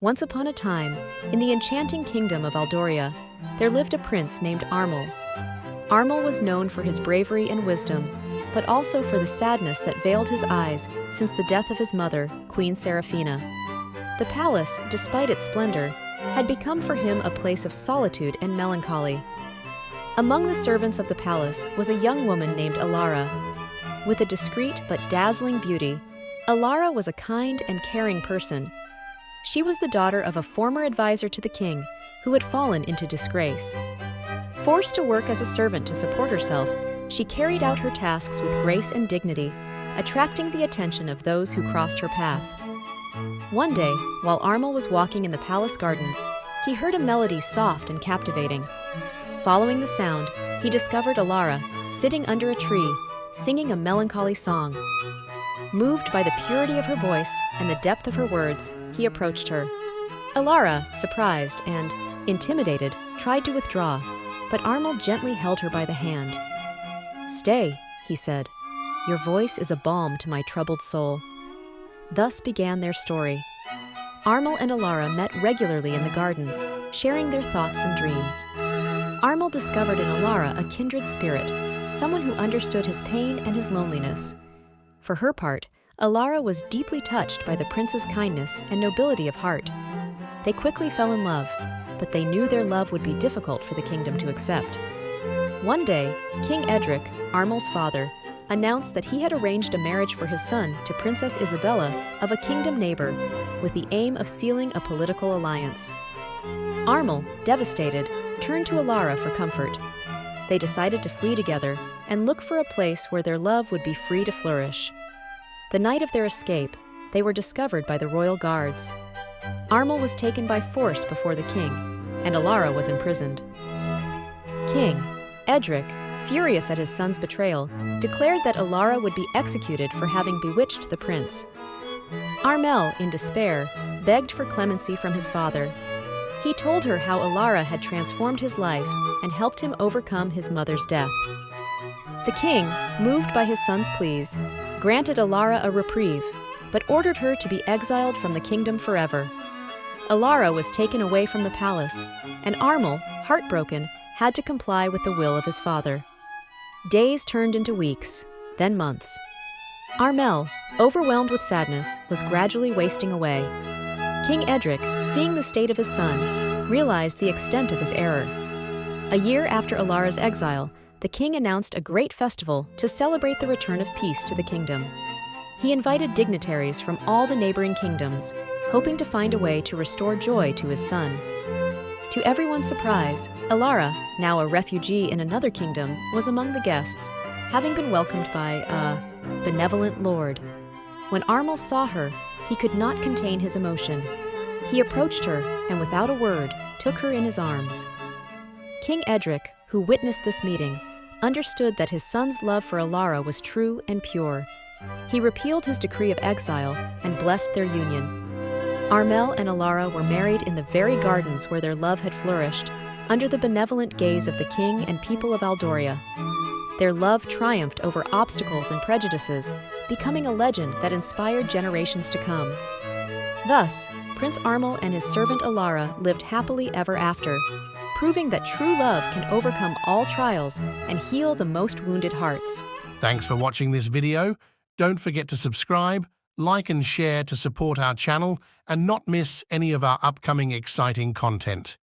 Once upon a time, in the enchanting kingdom of Aldoria, there lived a prince named Armel. Armel was known for his bravery and wisdom, but also for the sadness that veiled his eyes since the death of his mother, Queen Seraphina. The palace, despite its splendor, had become for him a place of solitude and melancholy. Among the servants of the palace was a young woman named Elara. With a discreet but dazzling beauty, Elara was a kind and caring person. She was the daughter of a former advisor to the king who had fallen into disgrace. Forced to work as a servant to support herself, she carried out her tasks with grace and dignity, attracting the attention of those who crossed her path. One day, while Armel was walking in the palace gardens, he heard a melody soft and captivating. Following the sound, he discovered Elara sitting under a tree, singing a melancholy song. Moved by the purity of her voice and the depth of her words, he approached her. Elara, surprised and intimidated, tried to withdraw, but Armel gently held her by the hand. "Stay," he said. "Your voice is a balm to my troubled soul." Thus began their story. Armel and Elara met regularly in the gardens, sharing their thoughts and dreams. Armel discovered in Elara a kindred spirit, someone who understood his pain and his loneliness. For her part, Elara was deeply touched by the prince's kindness and nobility of heart. They quickly fell in love, but they knew their love would be difficult for the kingdom to accept. One day, King Edric, Armel's father, announced that he had arranged a marriage for his son to Princess Isabella of a kingdom neighbor, with the aim of sealing a political alliance. Armel, devastated, turned to Elara for comfort. They decided to flee together and look for a place where their love would be free to flourish. The night of their escape, they were discovered by the royal guards. Armel was taken by force before the king, and Elara was imprisoned. King Edric, furious at his son's betrayal, declared that Elara would be executed for having bewitched the prince. Armel, in despair, begged for clemency from his father. He told her how Elara had transformed his life and helped him overcome his mother's death. The king, moved by his son's pleas, granted Elara a reprieve, but ordered her to be exiled from the kingdom forever. Elara was taken away from the palace, and Armel, heartbroken, had to comply with the will of his father. Days turned into weeks, then months. Armel, overwhelmed with sadness, was gradually wasting away. King Edric, seeing the state of his son, realized the extent of his error. A year after Elara's exile, the king announced a great festival to celebrate the return of peace to the kingdom. He invited dignitaries from all the neighboring kingdoms, hoping to find a way to restore joy to his son. To everyone's surprise, Elara, now a refugee in another kingdom, was among the guests, having been welcomed by a benevolent lord. When Armel saw her, he could not contain his emotion. He approached her and, without a word, took her in his arms. King Edric, who witnessed this meeting, understood that his son's love for Elara was true and pure. He repealed his decree of exile and blessed their union. Armel and Elara were married in the very gardens where their love had flourished, under the benevolent gaze of the king and people of Aldoria. Their love triumphed over obstacles and prejudices, becoming a legend that inspired generations to come. Thus, Prince Armel and his servant Elara lived happily ever after, proving that true love can overcome all trials and heal the most wounded hearts. Thanks for watching this video. Don't forget to subscribe, like and share to support our channel and not miss any of our upcoming exciting content.